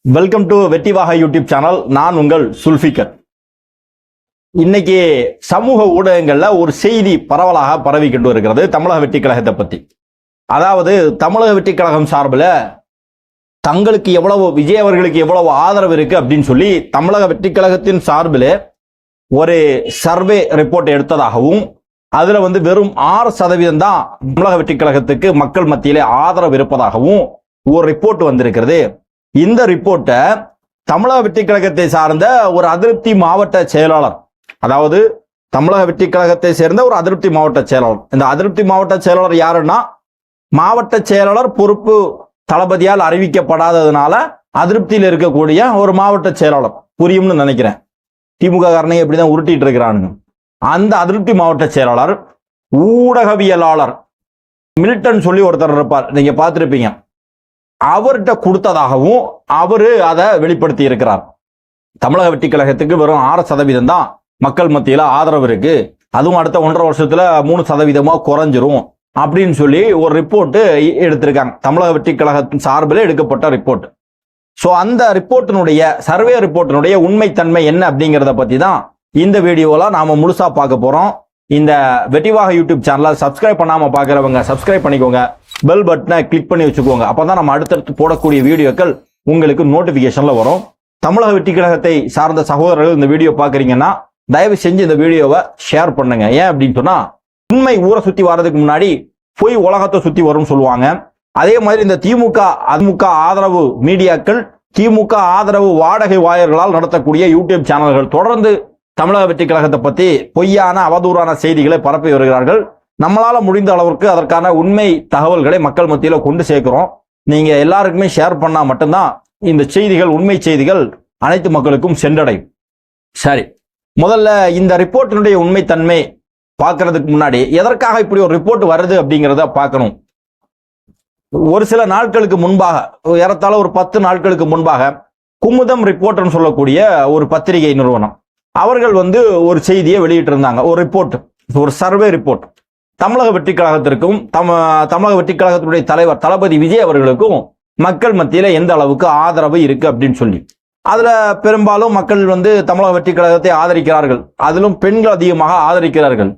Welcome to வெற்றிவாக YouTube channel. நான் உங்கள் சுல்ஃபிகர். இன்னைக்கு சமூக ஊடகங்கள்ல ஒரு செய்தி பரவலாக பரவிக்கிட்டு இருக்கிறது தமிழக வெற்றி கழகத்தை பத்தி. அதாவது தமிழக வெற்றி கழகம் சார்பில் தங்களுக்கு எவ்வளவு விஜய் அவர்களுக்கு எவ்வளவு ஆதரவு இருக்கு அப்படின்னு சொல்லி தமிழக வெற்றி கழகத்தின் சார்பில் ஒரு சர்வே ரிப்போர்ட் எடுத்ததாகவும் அதுல வெறும் 6% தான் தமிழக வெற்றி கழகத்துக்கு மக்கள் மத்தியிலே ஆதரவு இருப்பதாகவும் ஒரு ரிப்போர்ட் வந்திருக்கிறது. இந்த ரிப்போர்ட்டை தமிழக வெற்றி கழகத்தை சார்ந்த ஒரு அதிருப்தி மாவட்ட செயலாளர், அதாவது தமிழக வெற்றி கழகத்தை சேர்ந்த ஒரு அதிருப்தி மாவட்ட செயலாளர், இந்த அதிருப்தி மாவட்ட செயலாளர் யாருன்னா மாவட்ட செயலாளர் பொறுப்பு தளபதியால் அறிவிக்கப்படாததுனால அதிருப்தியில் இருக்கக்கூடிய ஒரு மாவட்ட செயலாளர். புரியும்னு நினைக்கிறேன். திமுக காரனை எப்படிதான் உருட்டிட்டு இருக்கிறானுங்க. அந்த அதிருப்தி மாவட்ட செயலாளர் ஊடகவியலாளர் மில்டன் சொல்லி ஒருத்தர் இருப்பார், நீங்க பார்த்திருப்பீங்க. அவர்கிட்ட கொடுத்ததாகவும் அவரு அதை வெளிப்படுத்தி இருக்கிறார். தமிழக வெற்றி கழகத்துக்கு வெறும் 6% தான் மக்கள் மத்தியில ஆதரவு இருக்கு, அதுவும் அடுத்த 1.5 வருஷத்துல 3% குறைஞ்சிரும் அப்படின்னு சொல்லி ஒரு ரிப்போர்ட் எடுத்திருக்காங்க. தமிழக வெற்றி கழகத்தின் சார்பில் எடுக்கப்பட்ட ரிப்போர்ட். ஸோ அந்த ரிப்போர்ட்டினுடைய சர்வே ரிப்போர்ட்டினுடைய உண்மைத்தன்மை என்ன அப்படிங்கிறத பத்தி தான் இந்த வீடியோல நாம முழுசா பார்க்க போறோம். இந்த வெற்றிவாக யூடியூப் சேனலை சப்ஸ்கிரைப் பண்ணாம பாக்குறவங்க சப்ஸ்கிரைப் பண்ணிக்கோங்க, பெல் பட்டனை கிளிக் பண்ணி வச்சுக்கோங்க. அப்பதான் நம்ம அடுத்தடுத்து போடக்கூடிய வீடியோக்கள் உங்களுக்கு நோட்டிபிகேஷன்ல வரும். தமிழக வெற்றி கழகத்தை சார்ந்த சகோதரர்கள் இந்த வீடியோ பாக்குறீங்கன்னா தயவு செஞ்சு இந்த வீடியோவை ஷேர் பண்ணுங்க. ஏன் அப்படின்னு சொன்னா உண்மை ஊரை சுத்தி வர்றதுக்கு முன்னாடி பொய் உலகத்தை சுத்தி வரும்னு சொல்லுவாங்க. அதே மாதிரி இந்த திமுக ஆதரவு மீடியாக்கள், திமுக ஆதரவு வாடகை வாயர்களால் நடத்தக்கூடிய யூடியூப் சேனல்கள் தொடர்ந்து தமிழக வெற்றி கழகத்தை பத்தி பொய்யான அவதூறான செய்திகளை பரப்பி வருகிறார்கள். நம்மளால முடிந்த அளவிற்கு அதற்கான உண்மை தகவல்களை மக்கள் மத்தியில கொண்டு சேர்க்கிறோம். நீங்க எல்லாருக்குமே ஷேர் பண்ணா மட்டும்தான் இந்த செய்திகள், உண்மை செய்திகள் அனைத்து மக்களுக்கும் சென்றடையும். சரி, முதல்ல இந்த ரிப்போர்ட்டினுடைய உண்மைத்தன்மை பார்க்கறதுக்கு முன்னாடி எதற்காக இப்படி ஒரு ரிப்போர்ட் வருது அப்படிங்கிறத பார்க்கணும். ஒரு சில நாட்களுக்கு முன்பாக, ஏறத்தாழ ஒரு 10 நாட்களுக்கு முன்பாக குமுதம் ரிப்போர்ட்னு சொல்லக்கூடிய ஒரு பத்திரிகை நிறுவனம் அவர்கள் ஒரு செய்தியை வெளியிட்டு இருந்தாங்க. ஒரு ரிப்போர்ட், ஒரு சர்வே ரிப்போர்ட். தமிழக வெற்றி கழகத்திற்கும் தமிழக வெற்றி கழகத்தினுடைய தலைவர் தளபதி விஜய் அவர்களுக்கும் மக்கள் மத்தியில எந்த அளவுக்கு ஆதரவு இருக்கு அப்படின்னு சொல்லி. அதுல பெரும்பாலும் மக்கள் தமிழக வெற்றி கழகத்தை ஆதரிக்கிறார்கள், அதிலும் பெண்கள் அதிகமாக ஆதரிக்கிறார்கள்.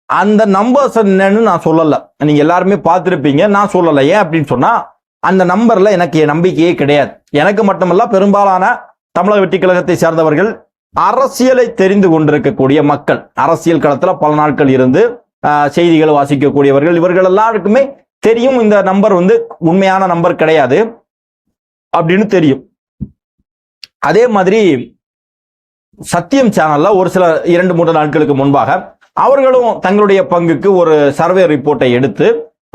அந்த நம்பர்ஸ் என்னன்னு நான் சொல்லல, நீங்க எல்லாருமே பார்த்திருப்பீங்க, நான் சொல்லல. ஏன் அப்படின்னு சொன்னா அந்த நம்பர்ல எனக்கு நம்பிக்கையே கிடையாது. எனக்கு மட்டுமல்ல, பெரும்பாலான தமிழக வெற்றி கழகத்தை சேர்ந்தவர்கள், அரசியலை தெரிந்து கொண்டிருக்கக்கூடிய மக்கள், அரசியல் களத்துல பல நாட்கள் இருந்து செய்திகளை வாசிக்கக்கூடியவர்கள், இவர்கள் எல்லாருக்குமே தெரியும் இந்த நம்பர் உண்மையான நம்பர் கிடையாது அப்படின்னு தெரியும். அதே மாதிரி சத்தியம் சேனல்ல ஒரு சில 2-3 நாட்களுக்கு முன்பாக அவர்களும் தங்களுடைய பங்குக்கு ஒரு சர்வே ரிப்போர்ட்டை எடுத்து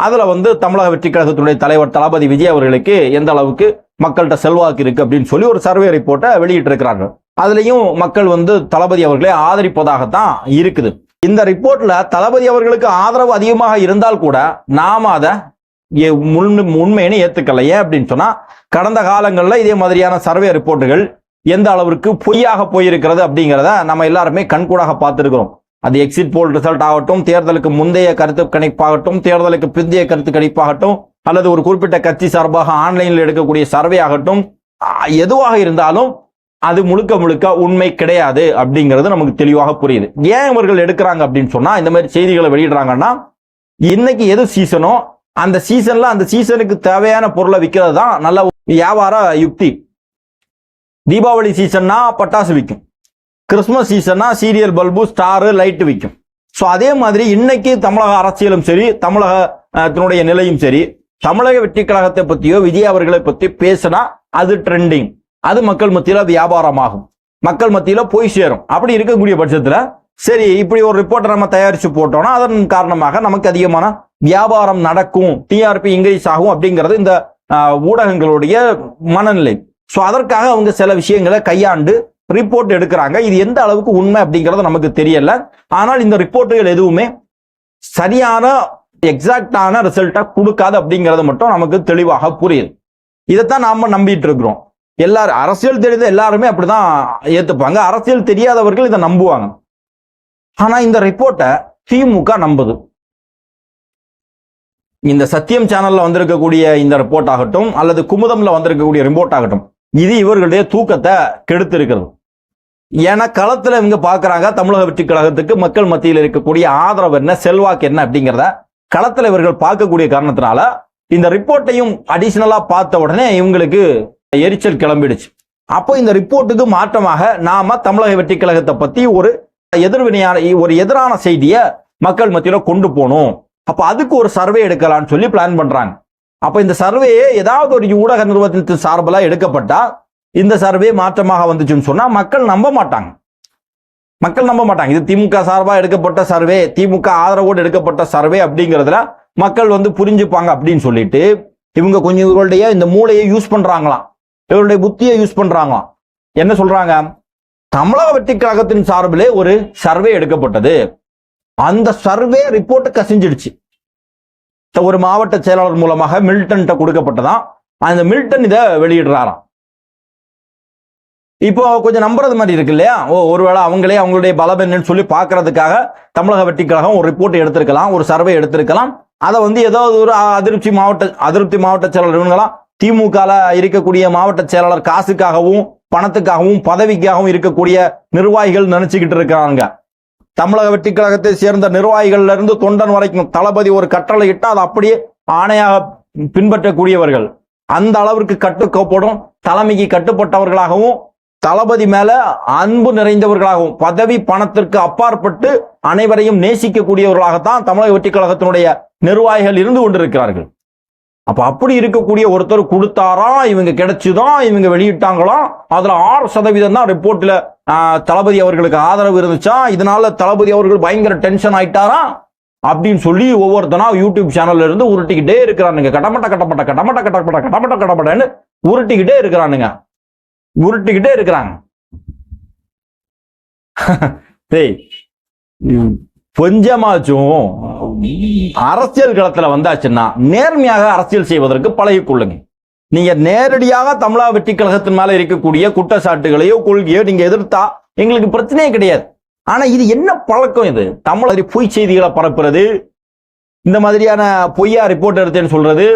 அதுல தமிழக வெற்றி கழகத்துடைய தலைவர் தளபதி விஜய் அவர்களுக்கு எந்த அளவுக்கு மக்கள்கிட்ட செல்வாக்கு இருக்கு அப்படின்னு சொல்லி ஒரு சர்வே ரிப்போர்ட்டை வெளியிட்டு இருக்கிறார்கள். அதுலயும் மக்கள் தளபதி அவர்களை ஆதரிப்பதாகத்தான் இருக்குது. இந்த ரிப்போர்ட்ல தளபதி அவர்களுக்கு ஆதரவு அதிகமாக இருந்தால் கூட நாம அதை உண்மைன்னு ஏத்துக்கல. ஏன் அப்படின்னு சொன்னா கடந்த காலங்களில் இதே மாதிரியான சர்வே ரிப்போர்ட்டுகள் எந்த அளவிற்கு பொய்யாக போயிருக்கிறது அப்படிங்கிறத நம்ம எல்லாருமே கண்கூடாக பார்த்திருக்கிறோம். அது எக்ஸிட் போல் ரிசல்ட் ஆகட்டும், தேர்தலுக்கு முந்தைய கருத்து கணிப்பாகட்டும், தேர்தலுக்கு பிந்தைய கருத்து கணிப்பாகட்டும், அல்லது ஒரு குறிப்பிட்ட கட்சி சார்பாக ஆன்லைனில் எடுக்கக்கூடிய சர்வே ஆகட்டும், எதுவாக இருந்தாலும் அது முழுக்க உண்மை கிடையாது அப்படிங்கிறது நமக்கு தெளிவாக புரியுது. ஏன் இவர்கள் எடுக்கிறாங்க அப்படின்னு சொன்னா, இந்த மாதிரி செய்திகளை வெளியிடுறாங்கன்னா, இன்னைக்கு எது சீசனோ அந்த சீசன்ல அந்த சீசனுக்கு தேவையான பொருளை விற்கிறது தான் நல்ல வியாபார யுக்தி. தீபாவளி சீசன்னா பட்டாசு விற்கும், கிறிஸ்துமஸ் சீசன்னா சீரியல் பல்பு, ஸ்டாரு, லைட் விற்கும். ஸோ அதே மாதிரி இன்னைக்கு தமிழக அரசியலும் சரி, தமிழகத்தினுடைய நிலையும் சரி, தமிழக வெற்றி கழகத்தை பத்தியோ விஜய் அவர்களை பத்தி பேசினா அது ட்ரெண்டிங், அது மக்கள் மத்தியில வியாபாரமாகும், மக்கள் மத்தியில போய் சேரும். அப்படி இருக்கக்கூடிய பட்சத்துல சரி, இப்படி ஒரு ரிப்போர்ட்டை நம்ம தயாரிச்சு போட்டோம்னா அதன் காரணமாக நமக்கு அதிகமான வியாபாரம் நடக்கும், டிஆர்பி இன்க்ரீஸ் ஆகும் அப்படிங்கிறது இந்த ஊடகங்களுடைய மனநிலை. ஸோ அதற்காக அவங்க சில விஷயங்களை கையாண்டு ரிப்போர்ட் எடுக்கிறாங்க. இது எந்த அளவுக்கு உண்மை அப்படிங்கிறது நமக்கு தெரியல. ஆனால் இந்த ரிப்போர்ட்டுகள் எதுவுமே சரியான எக்ஸாக்டான ரிசல்ட்டை கொடுக்காது அப்படிங்கிறது மட்டும் நமக்கு தெளிவாக புரியுது. இதைத்தான் நாம நம்பிட்டு இருக்கிறோம். எல்லாரும் அரசியல் தெரிந்த எல்லாருமே அப்படிதான் ஏத்துப்பாங்க, அரசியல் தெரியாதவர்கள் இதை நம்புவாங்க. ஆனா இந்த ரிப்போர்ட்டை திமுக நம்புது. இந்த சத்தியம் சேனல்ல வந்திருக்கக்கூடிய இந்த ரிப்போர்ட் ஆகட்டும், அல்லது குமுதம்ல வந்திருக்கக்கூடிய ரிப்போர்ட் ஆகட்டும், இது இவர்களுடைய தூக்கத்தை கெடுத்து இருக்கிறது. ஏன்னா களத்துல இவங்க பாக்குறாங்க தமிழக வெற்றி கழகத்துக்கு மக்கள் மத்தியில் இருக்கக்கூடிய ஆதரவு என்ன, செல்வாக்கு என்ன அப்படிங்கிறத களத்துல இவர்கள் பார்க்கக்கூடிய காரணத்தினால இந்த ரிப்போர்ட்டையும் அடிஷனலா பார்த்த உடனே இவங்களுக்கு எரிச்சல் கிளம்பிடுச்சு. அப்போ இந்த ரிப்போர்ட்டுக்கு மாற்றமாக நாம தமிழக வெற்றி கழகத்தை பத்தி ஒரு எதிரான செய்தியை மக்கள் மத்தியில கொண்டு போகணும். அப்ப அதுக்கு ஒரு சர்வே எடுக்கலாம்னு சொல்லி பிளான் பண்றாங்க. அப்ப இந்த சர்வேயே ஏதாவது ஒரு ஊடக நிறுவனத்தின் சார்பில் எடுக்கப்பட்டா இந்த சர்வே மாற்றமாக வந்துச்சுன்னு சொன்னா மக்கள் நம்ப மாட்டாங்க. இது திமுக சார்பாக எடுக்கப்பட்ட சர்வே, திமுக ஆதரவோடு எடுக்கப்பட்ட சர்வே அப்படிங்கிறதுல மக்கள் புரிஞ்சுப்பாங்க அப்படின்னு சொல்லிட்டு இவங்க கொஞ்சம் இவர்களுடைய இந்த மூளையை யூஸ் பண்றாங்களாம், இவருடைய புத்தியை யூஸ் பண்றாங்களாம். என்ன சொல்றாங்க, தமிழக வெற்றி கழகத்தின் சார்பிலே ஒரு சர்வே எடுக்கப்பட்டது, அந்த சர்வே ரிப்போர்ட் கசிஞ்சிடுச்சு. ஒரு மாவட்ட செயலாளர் மூலமாக மில்டன் கொடுக்கப்பட்டதான். அந்த மில்டன் இதை வெளியிடுறாராம். இப்போ கொஞ்சம் நம்புறது மாதிரி இருக்கு இல்லையா? ஒருவேளை அவங்களுடைய பலம் என்னன்னு சொல்லி பார்க்கறதுக்காக தமிழக வெற்றி கழகம் ஒரு ரிப்போர்ட் எடுத்திருக்கலாம், ஒரு சர்வே எடுத்திருக்கலாம். அதை ஏதாவது ஒரு அதிருப்தி மாவட்ட செயலாளர் இவங்களாம் திமுக இருக்கக்கூடிய மாவட்ட செயலாளர் காசுக்காகவும் பணத்துக்காகவும் பதவிக்காகவும் இருக்கக்கூடிய நிர்வாகிகள் நினைச்சுக்கிட்டு இருக்கிறாங்க. தமிழக வெற்றி கழகத்தை சேர்ந்த நிர்வாகிகள்ல இருந்து தொண்டன் வரைக்கும் தளபதி ஒரு கட்டளை இட்டா அதை அப்படியே ஆணையாக பின்பற்றக்கூடியவர்கள், அந்த அளவிற்கு கட்டுக்கோப்படும் தலைமைக்கு கட்டுப்பட்டவர்களாகவும் தளபதி மேல அன்பு நிறைந்தவர்களாகவும் பதவி பணத்திற்கு அப்பாற்பட்டு அனைவரையும் நேசிக்கக்கூடியவர்களாகத்தான் தமிழக வெற்றி கழகத்தினுடைய நிர்வாகிகள் இருந்து கொண்டிருக்கிறார்கள். அப்ப அப்படி இருக்கக்கூடிய ஒருத்தர் கொடுத்தாரா, இவங்க கிடைச்சுதான் இவங்க வெளியிட்டாங்களாம். அதுல 6% தான் ரிப்போர்ட்ல தளபதி அவர்களுக்கு ஆதரவு இருந்துச்சா, இதனால தளபதி அவர்கள் பயங்கர டென்ஷன் ஆயிட்டாரா அப்படின்னு சொல்லி ஒவ்வொருத்தனா யூடியூப் சேனல்ல இருந்து உருட்டிக்கிட்டே இருக்கிறானுங்க. கடமட்டன்னு உருட்டிக்கிட்டே இருக்கிறாங்க. கொஞ்சமாச்சும் அரசியல் களத்துல வந்தாச்சுன்னா நேர்மையாக அரசியல் செய்வதற்கு பழகிக் கொள்ளுங்க. நீங்க நேரடியாக தமிழக வெற்றி கழகத்தின் மேல இருக்கக்கூடிய குற்றச்சாட்டுகளையோ கொள்கையோ நீங்க எதிர்த்தா எங்களுக்கு பிரச்சனையே கிடையாது. ஆனா இது என்ன பழக்கம்? இது தமிழ் பொய் செய்திகளை பரப்புறது, இந்த மாதிரியான பொய்யா ரிப்போர்ட் எடுத்தேன்னு சொல்றது,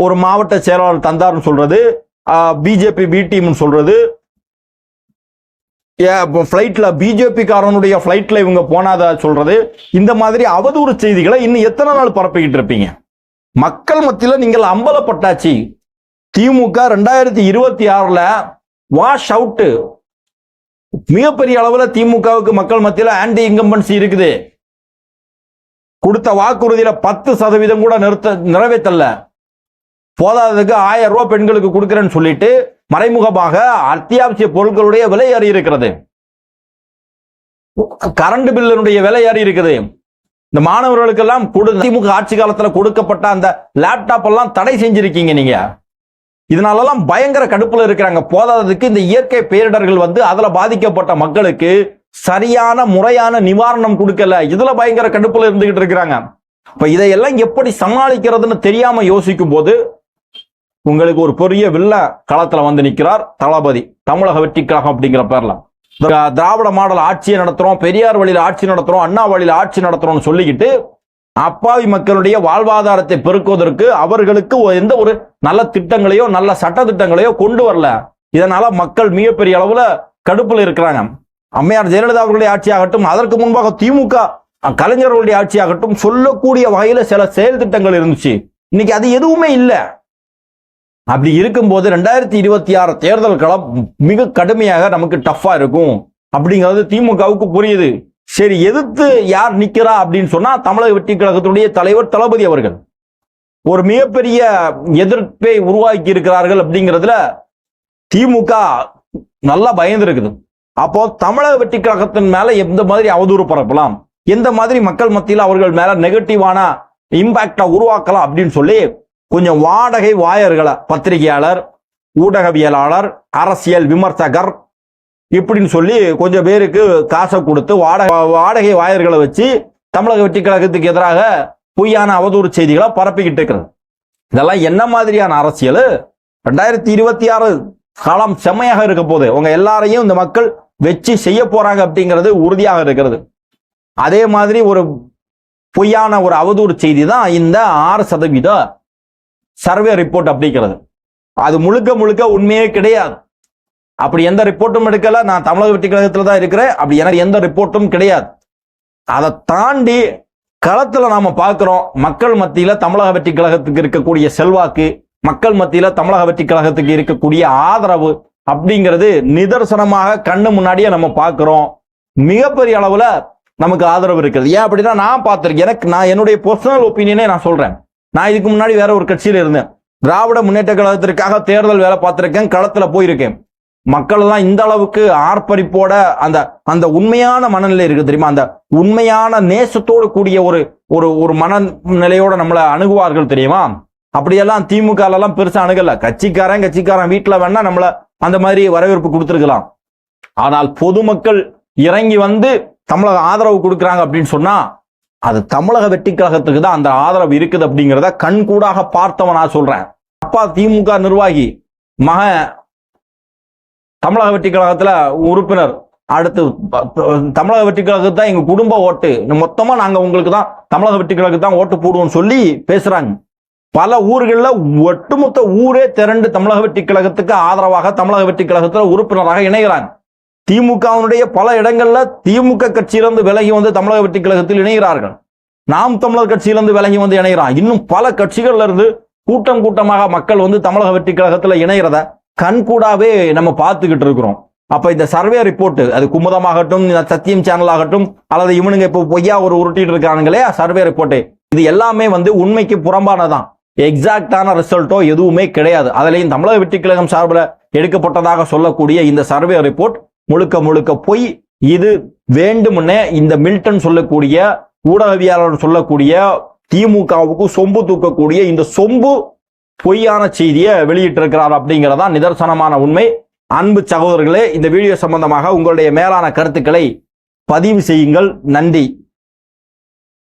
ஒரு மாவட்ட செயலாளர் தந்தார்னு சொல்றது, பிஜேபி பி டீம் சொல்றது, பிளைட்ல பிஜேபி காரனுடைய பிளைட்ல இவங்க போனாத சொல்றது, இந்த மாதிரி அவதூறு செய்திகளை இன்னும் எத்தனை நாள் பரப்பிக்கிட்டு இருப்பீங்க? மக்கள் மத்தியில நீங்கள் அம்பலப்பட்டாச்சு. திமுக 2026 வாஷ் அவுட், மிகப்பெரிய அளவுல திமுகவுக்கு மக்கள் மத்தியில ஆன்டி இன்கம்பன்சி இருக்குது. கொடுத்த வாக்குறுதியில 10% கூட நிறைவேற்றல. போதாததுக்கு 1000 ரூபாய் பெண்களுக்கு கொடுக்கிறேன்னு சொல்லிட்டு மறைமுகமாக அத்தியாவசிய பொருட்களுடைய விலை ஏறி இருக்கிறது, கரண்ட் பில்லுடைய விலை ஏறி இருக்குது. இந்த மாணவர்களுக்கெல்லாம் திமுக ஆட்சி காலத்துல கொடுக்கப்பட்ட அந்த லேப்டாப் எல்லாம் தடை செஞ்சிருக்கீங்க நீங்க. இதனாலலாம் பயங்கர கடுப்புல இருக்கிறாங்க. போதாததுக்கு இந்த இயற்கை பேரிடர்கள் அதுல பாதிக்கப்பட்ட மக்களுக்கு சரியான முறையான நிவாரணம் கொடுக்கல. இதுல பயங்கர கடுப்புல இருந்துகிட்டு இருக்கிறாங்க. இப்ப இதையெல்லாம் எப்படி சமாளிக்கிறதுன்னு தெரியாம யோசிக்கும் போது உங்களுக்கு ஒரு பெரிய வில்ல களத்துல நிற்கிறார் தளபதி. தமிழக வெற்றி கழகம் அப்படிங்கிற பேர்ல திராவிட மாடல் ஆட்சியை நடத்துறோம், பெரியார் வழியில் ஆட்சி நடத்துறோம், அண்ணா வழியில் ஆட்சி நடத்துறோம்னு சொல்லிக்கிட்டு அப்பாவி மக்களுடைய வாழ்வாதாரத்தை பெருக்குவதற்கு அவர்களுக்கு எந்த ஒரு நல்ல திட்டங்களையோ நல்ல சட்ட திட்டங்களையோ கொண்டு வரல. இதனால மக்கள் மிகப்பெரிய அளவுல கடுப்புல இருக்கிறாங்க. அம்மையார் ஜெயலலிதா அவர்களுடைய ஆட்சியாகட்டும், அதற்கு முன்பாக திமுக கலைஞர்களுடைய ஆட்சியாகட்டும் சொல்லக்கூடிய வகையில சில செயல் திட்டங்கள் இருந்துச்சு. இன்னைக்கு அது எதுவுமே இல்லை. அப்படி இருக்கும்போது 2026 தேர்தல் களம் மிக கடுமையாக நமக்கு டஃபா இருக்கும் அப்படிங்கிறது திமுகவுக்கு புரியுது. சரி, எதிர்த்து யார் நிக்கிறா அப்படின்னு சொன்னா தமிழக வெற்றி கழகத்துடைய தலைவர் தளபதி அவர்கள் ஒரு மிகப்பெரிய எதிர்ப்பை உருவாக்கி இருக்கிறார்கள். அப்படிங்கிறதுல திமுக நல்லா பயந்து இருக்குது. அப்போ தமிழக வெற்றி கழகத்தின் மேல எந்த மாதிரி அவதூறு பரப்பலாம், எந்த மாதிரி மக்கள் மத்தியில் அவர்கள் மேல நெகட்டிவான இம்பாக்டா உருவாக்கலாம் அப்படின்னு சொல்லி கொஞ்சம் வாடகை வாயர்களை, பத்திரிகையாளர், ஊடகவியலாளர், அரசியல் விமர்சகர் இப்படின்னு சொல்லி கொஞ்சம் பேருக்கு காசை கொடுத்து வாடகை வாயர்களை வச்சு தமிழக வெற்றி கழகத்துக்கு எதிராக பொய்யான அவதூறு செய்திகளை பரப்பிக்கிட்டு இருக்கிறது. இதெல்லாம் என்ன மாதிரியான அரசியல்? 2026 காலம் செம்மையாக இருக்க போது உங்க எல்லாரையும் இந்த மக்கள் வச்சு செய்ய போறாங்க அப்படிங்கிறது உறுதியாக இருக்கிறது. அதே மாதிரி ஒரு பொய்யான ஒரு அவதூறு செய்தி தான் இந்த 6% சர்வே ரிப்போர்ட் அப்படிங்கிறது. அது முழுக்க முழுக்க உண்மையே கிடையாது. அப்படி எந்த ரிப்போர்ட்டும் எடுக்கல. நான் தமிழக வெற்றி கழகத்துல தான் இருக்கிறேன். அப்படி எனக்கு எந்த ரிப்போர்ட்டும் கிடையாது. அதை தாண்டி களத்துல நாம பார்க்கிறோம், மக்கள் மத்தியில தமிழக வெற்றி கழகத்துக்கு இருக்கக்கூடிய செல்வாக்கு, மக்கள் மத்தியில தமிழக வெற்றி கழகத்துக்கு இருக்கக்கூடிய ஆதரவு அப்படிங்கிறது நிதர்சனமாக கண்ணு முன்னாடியே நம்ம பார்க்கிறோம். மிகப்பெரிய அளவுல நமக்கு ஆதரவு இருக்கிறது. ஏன் அப்படின்னா நான் பார்த்திருக்கேன். நான் என்னுடைய பர்சனல் ஒப்பீனியனே நான் சொல்றேன். நான் இதுக்கு முன்னாடி வேற ஒரு கட்சியில இருந்தேன். திராவிட முன்னேற்ற கழகத்திற்காக தேர்தல் வேலை பார்த்திருக்கேன், களத்துல போயிருக்கேன். மக்கள் எல்லாம் இந்த அளவுக்கு ஆர்ப்பரிப்போட அந்த அந்த உண்மையான மனநிலை இருக்கு தெரியுமா, அந்த உண்மையான நேசத்தோடு கூடிய ஒரு ஒரு ஒரு மனநிலையோட நம்மளை அணுகுவார்கள் தெரியுமா. அப்படியெல்லாம் திமுக எல்லாம் பெருசா அணுகல. கட்சிக்காரன் வீட்டுல வேணா நம்மள அந்த மாதிரி வரவேற்பு கொடுத்திருக்கலாம். ஆனால் பொதுமக்கள் இறங்கி வந்து தமிழக ஆதரவு கொடுக்குறாங்க அப்படின்னு சொன்னா அது தமிழக வெற்றி கழகத்துக்கு தான் அந்த ஆதரவு இருக்குது அப்படிங்கிறத கண்கூடாக பார்த்தவன் நான் சொல்றேன். அப்பா திமுக நிர்வாகி, மகன் தமிழக வெற்றி கழகத்துல உறுப்பினர், அடுத்து தமிழக வெற்றி கழகத்துக்கு தான் எங்க குடும்ப ஓட்டு, மொத்தமா நாங்க உங்களுக்கு தான் தமிழக வெற்றி கழகத்துக்கு தான் ஓட்டு போடுவோம் சொல்லி பேசுறாங்க. பல ஊர்களில் ஒட்டுமொத்த ஊரே திரண்டு தமிழக வெற்றி கழகத்துக்கு ஆதரவாக தமிழக வெற்றி கழகத்துல உறுப்பினராக இணைகிறாங்க. திமுகவினுடைய பல இடங்கள்ல திமுக கட்சியிலிருந்து விலகி வந்து தமிழக வெற்றி கழகத்தில் இணைகிறார்கள். நாம் தமிழர் கட்சியிலிருந்து விலகி வந்து இணைகிறான். இன்னும் பல கட்சிகள்ல இருந்து கூட்டமாக மக்கள் வந்து தமிழக வெற்றி கழகத்துல இணைகிறத கண்கூடாவே நம்ம பார்த்துக்கிட்டு இருக்கிறோம். அப்ப இந்த சர்வே ரிப்போர்ட், அது குமுதமாகட்டும், சத்தியம் சேனல் ஆகட்டும், அல்லது இவனுங்க இப்போ பொய்யா ஒரு உருட்டிட்டு இருக்கானுங்களே சர்வே ரிப்போர்ட், இது எல்லாமே வந்து உண்மைக்கு புறம்பானதான். எக்ஸாக்டான ரிசல்ட்டோ எதுவுமே கிடையாது. அதுலயும் தமிழக வெற்றி கழகம் சார்பில் எடுக்கப்பட்டதாக சொல்லக்கூடிய இந்த சர்வே ரிப்போர்ட் முழுக்க பொய். இது வேண்டுமுன்னே இந்த மில்டன் சொல்லக்கூடிய ஊடகவியலாளர் சொல்லக்கூடிய திமுகவுக்கு சொம்பு தூக்கக்கூடிய இந்த சொம்பு பொய்யான செய்தியை வெளியிட்டிருக்கிறார் அப்படிங்கிறதான் நிதர்சனமான உண்மை. அன்பு சகோதரர்களே, இந்த வீடியோ சம்பந்தமாக உங்களுடைய மேலான கருத்துக்களை பதிவு செய்யுங்கள். நன்றி.